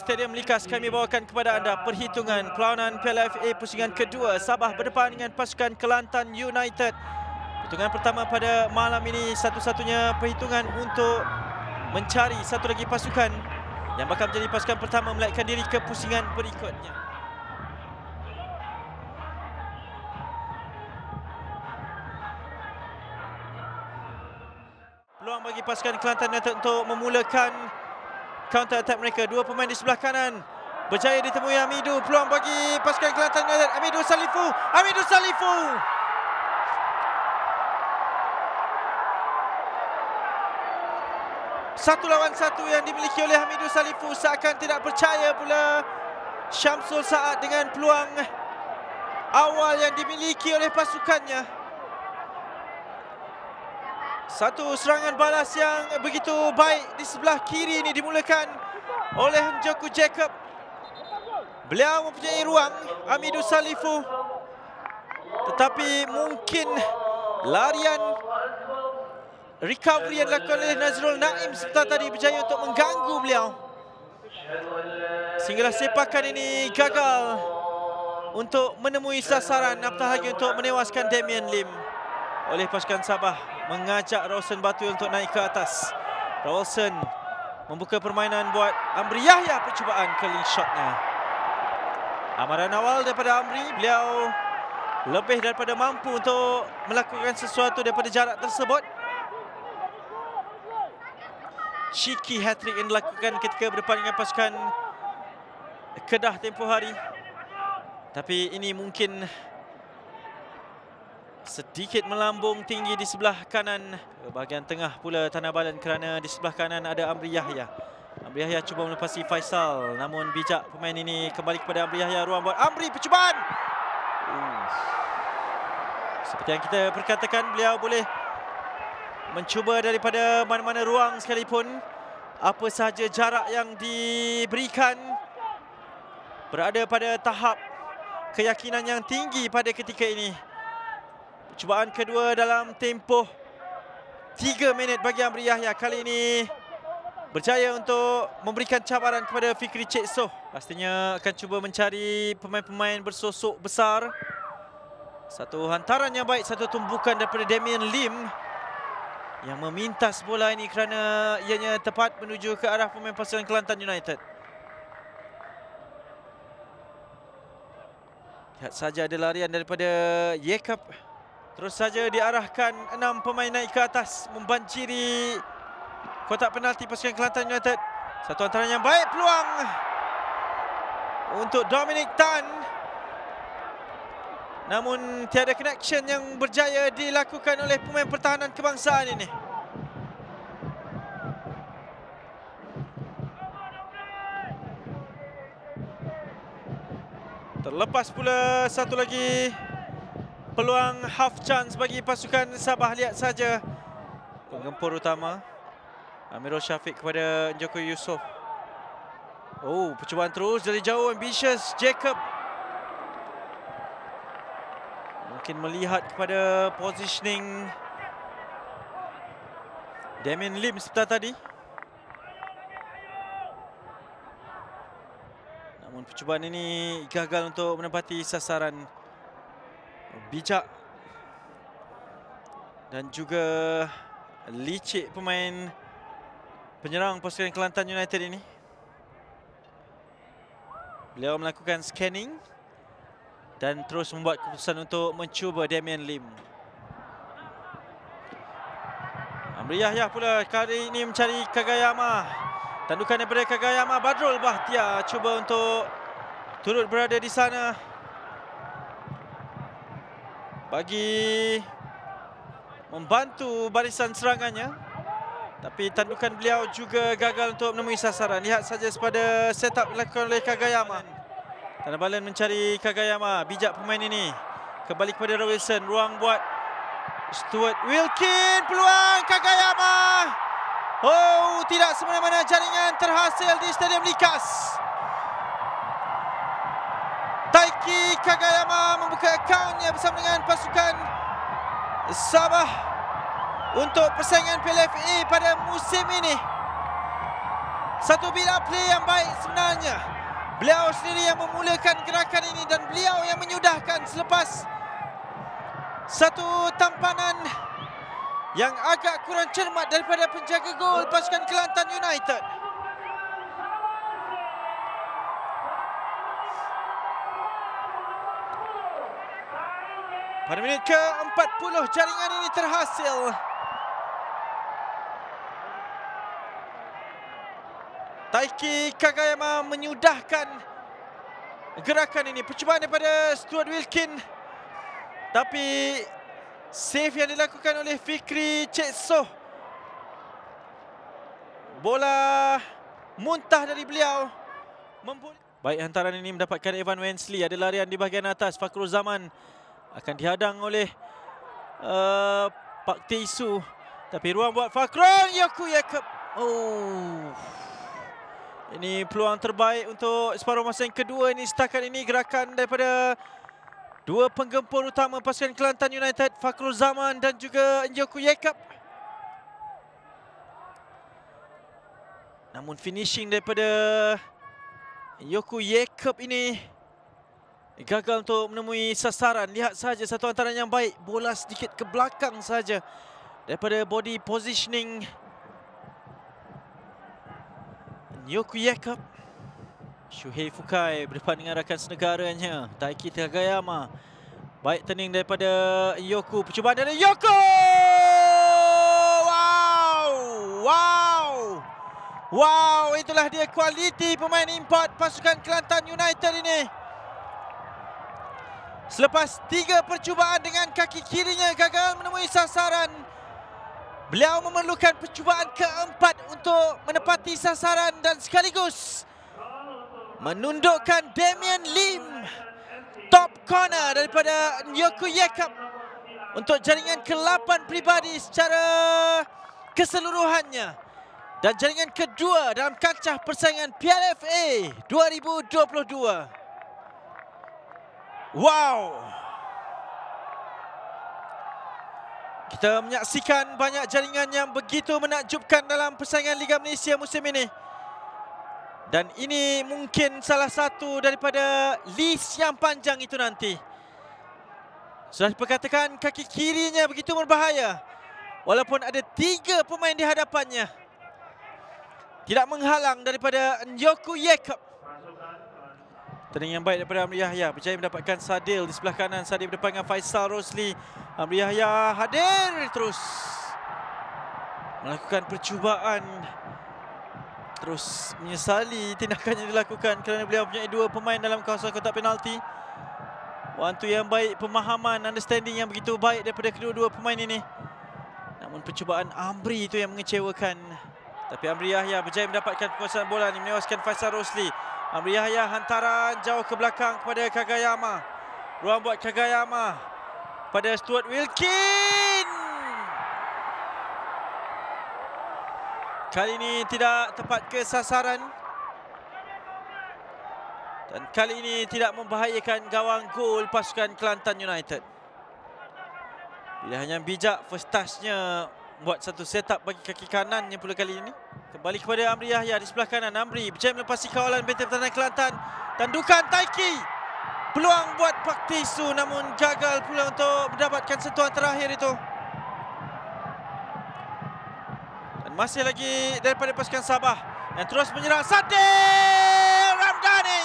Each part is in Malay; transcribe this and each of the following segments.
Stadium Likas, kami bawakan kepada anda perhitungan perlawanan Piala FA pusingan kedua. Sabah berdepan dengan pasukan Kelantan United. Perhitungan pertama pada malam ini satu-satunya perhitungan untuk mencari satu lagi pasukan yang bakal menjadi pasukan pertama melarikan diri ke pusingan berikutnya. Peluang bagi pasukan Kelantan United untuk memulakan counter attack mereka. Dua pemain di sebelah kanan berjaya ditemui Hamidu. Peluang bagi pasukan Kelantan United. Hamidu Salifu. Hamidu Salifu. Satu lawan satu yang dimiliki oleh Hamidu Salifu. Seakan tidak percaya pula Syamsul Saad dengan peluang awal yang dimiliki oleh pasukannya. Satu serangan balas yang begitu baik di sebelah kiri ini dimulakan oleh Njoku Jacob. Beliau mempunyai ruang, Hamidu Salifu. Tetapi mungkin larian recovery yang dilakukan oleh Nazrul Naim sebentar tadi berjaya untuk mengganggu beliau. Sehinggalah sepakan ini gagal untuk menemui sasaran, apatah lagi untuk menewaskan Damian Lim oleh pasukan Sabah. Mengajak Rawson Batu untuk naik ke atas. Rawson membuka permainan buat Amri Yahya, percubaan curling shotnya. Amaran awal daripada Amri, beliau lebih daripada mampu untuk melakukan sesuatu daripada jarak tersebut. Cheeky hat-trick yang dilakukan ketika berdepan dengan pasukan Kedah tempoh hari. Tapi ini mungkin sedikit melambung tinggi di sebelah kanan. Bahagian tengah pula tanah balan kerana di sebelah kanan ada Amri Yahya. Amri Yahya cuba melepasi Faisal. Namun bijak pemain ini kembali kepada Amri Yahya. Ruang buat Amri, percubaan. Seperti yang kita perkatakan, beliau boleh mencuba daripada mana-mana ruang sekalipun. Apa sahaja jarak yang diberikan. Berada pada tahap keyakinan yang tinggi pada ketika ini. Percubaan kedua dalam tempoh 3 minit bagi Amri Yahya. Kali ini berjaya untuk memberikan cabaran kepada Fikri Cik Soh. Pastinya akan cuba mencari pemain-pemain bersosok besar. Satu hantaran yang baik, satu tumbukan daripada Damian Lim yang memintas bola ini kerana ianya tepat menuju ke arah pemain pasukan Kelantan United. Lihat saja ada larian daripada Yekap. Terus saja diarahkan 6 pemain naik ke atas, membanjiri kotak penalti pasukan Kelantan United. Satu antaranya yang baik, peluang untuk Dominic Tan. Namun tiada connection yang berjaya dilakukan oleh pemain pertahanan kebangsaan ini. Terlepas pula satu lagi peluang half chance bagi pasukan Sabah. Lihat saja penggempur utama Amirul Syafiq kepada Njoku Yusof. Oh, percubaan terus dari jauh, ambitious Jacob. Mungkin melihat kepada positioning Damian Lim sebentar tadi. Namun percubaan ini gagal untuk menempati sasaran. Bijak dan juga licik pemain penyerang pasukan Kelantan United ini. Beliau melakukan scanning dan terus membuat keputusan untuk mencuba Damian Lim. Amri Yahya pula kali ini mencari Kagayama. Tandukan daripada Kagayama. Badrul Bahtiar cuba untuk turut berada di sana bagi membantu barisan serangannya. Tapi tandukan beliau juga gagal untuk menemui sasaran. Lihat saja pada setup dilakukan oleh Kagayama. Tanah balan mencari Kagayama. Bijak pemain ini. Kembali kepada Wilson. Ruang buat Stuart Wilkin. Peluang Kagayama. Oh, tidak semena-mena jaringan terhasil di Stadium Likas. Taiki Kagayama membuka akaunnya bersama dengan pasukan Sabah untuk persaingan Piala FA pada musim ini. Satu bila play yang baik sebenarnya. Beliau sendiri yang memulakan gerakan ini dan beliau yang menyudahkan selepas satu tampanan yang agak kurang cermat daripada penjaga gol pasukan Kelantan United. Pada minit ke-40 jaringan ini terhasil. Taiki Kagayama menyudahkan gerakan ini. Percubaan daripada Stuart Wilkin. Tapi save yang dilakukan oleh Fikri Cik Soh. Bola muntah dari beliau. Baik, hantaran ini mendapatkan Evan Wensley. Ada larian di bahagian atas. Fakhrul Zaman akan dihadang oleh Pak Teisu. Tapi ruang buat Fakhrul. Yoku Yaakob. Ini peluang terbaik untuk separuh masa yang kedua ini. Setakat ini gerakan daripada dua penggempur utama pasukan Kelantan United, Fakhrul Zaman dan juga Yoku Yaakob. Namun finishing daripada Yoku Yaakob ini gagal untuk menemui sasaran. Lihat saja satu hantaran yang baik. Bola sedikit ke belakang saja daripada body positioning Yoku Yaakob. Shuhei Fukai berdepan dengan rakan senegaranya Taiki Kagayama. Baik turning daripada Yoku. Percubaan dari Yoku. Wow, itulah dia kualiti pemain import pasukan Kelantan United ini. Selepas 3 percubaan dengan kaki kirinya gagal menemui sasaran, beliau memerlukan percubaan keempat untuk menepati sasaran dan sekaligus menundukkan Damian Lim. Top corner daripada Yoku Yaakob untuk jaringan ke-8 pribadi secara keseluruhannya. Dan jaringan kedua dalam kancah persaingan PLFA 2022. Wow. Kita menyaksikan banyak jaringan yang begitu menakjubkan dalam persaingan Liga Malaysia musim ini. Dan ini mungkin salah satu daripada list yang panjang itu nanti. Sudah diperkatakan kaki kirinya begitu berbahaya. Walaupun ada 3 pemain di hadapannya, tidak menghalang daripada Yoku Yaakob. Turning yang baik daripada Amri Yahya. Berjaya mendapatkan Sadil di sebelah kanan. Sadil berdepan dengan Faisal Rosli. Amri Yahya hadir terus melakukan percubaan. Terus menyesali tindakan yang dilakukan kerana beliau punya 2 pemain dalam kawasan kotak penalti. Waktu yang baik, pemahaman, understanding yang begitu baik daripada kedua-dua pemain ini. Namun percubaan Amri itu yang mengecewakan. Tapi Amri Yahya berjaya mendapatkan penguasaan bola ini, menewaskan Faisal Rosli. Amri Yahya hantaran jauh ke belakang kepada Kagayama. Ruang buat Kagayama pada Stuart Wilkin. Kali ini tidak tepat ke sasaran. Dan kali ini tidak membahayakan gawang gol pasukan Kelantan United. Pilihan yang bijak, first touch-nya buat satu setup bagi kaki kanannya pula kali ini. Kembali kepada Amri Yahya di sebelah kanan. Amri berjaya melepasi kawalan benteng pertahanan Kelantan. Tandukan Taiki. Peluang buat Pak Teisu namun gagal pula untuk mendapatkan sentuhan terakhir itu. Dan masih lagi daripada pasukan Sabah yang terus menyerang. Sadil Ramdhani.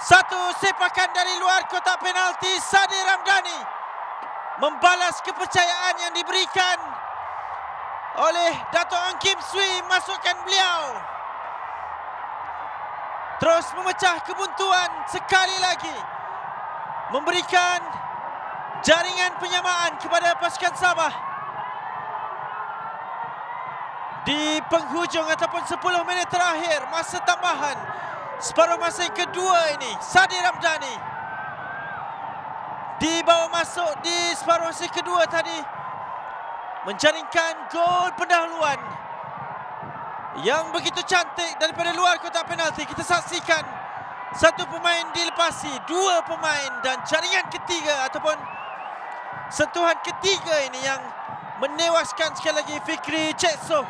Satu sepakan dari luar kotak penalti. Sadil Ramdhani membalas kepercayaan yang diberikan oleh Dato' Ong Kim Swee, masukkan beliau. Terus memecah kebuntuan sekali lagi. Memberikan jaringan penyamaan kepada pasukan Sabah. Di penghujung ataupun 10 minit terakhir masa tambahan separuh masa yang kedua ini, Sadil Ramdhani dibawa masuk di separuh masa kedua tadi, menjaringkan gol pendahuluan yang begitu cantik daripada luar kotak penalti. Kita saksikan satu pemain dilepasi, 2 pemain, dan jaringan ketiga ataupun sentuhan ketiga ini yang menewaskan sekali lagi Fikri Cik Soh.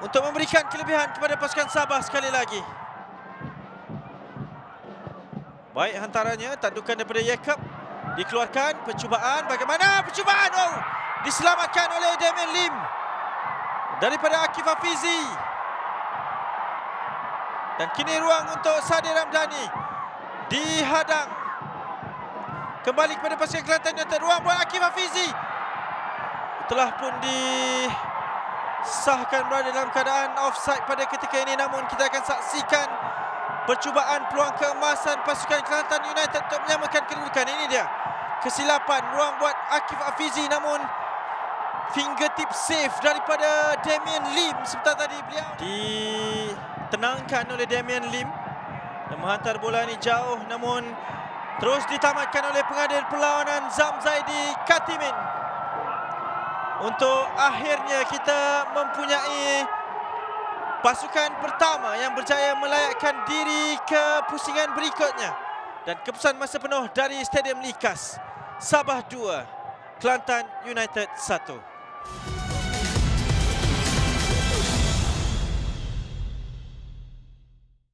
untuk memberikan kelebihan kepada pasukan Sabah sekali lagi. Baik hantarannya, tandukan daripada Yaakob. Dikeluarkan, percubaan. Bagaimana percubaan? Oh, diselamatkan oleh Damian Lim daripada Akif Hafizi. Dan kini ruang untuk Sadir Ramdhani. Dihadang. Kembali kepada pasukan Kelantan United. Ruang buat Akif Hafizi. Telah pun disahkan berada dalam keadaan offside pada ketika ini. Namun kita akan saksikan percubaan peluang keemasan pasukan Kelantan United untuk menyamakan kedudukan. Ini dia kesilapan, ruang buat Akif Hafizi, namun fingertip save daripada Damian Lim. Sebentar tadi beliau ditenangkan oleh Damian Lim yang menghantar bola ini jauh, namun terus ditamatkan oleh pengadil perlawanan Zam Zaidi Katimin. Untuk akhirnya kita mempunyai pasukan pertama yang berjaya melayakkan diri ke pusingan berikutnya. Dan keputusan masa penuh dari Stadium Likas. Sabah 2, Kelantan United 1.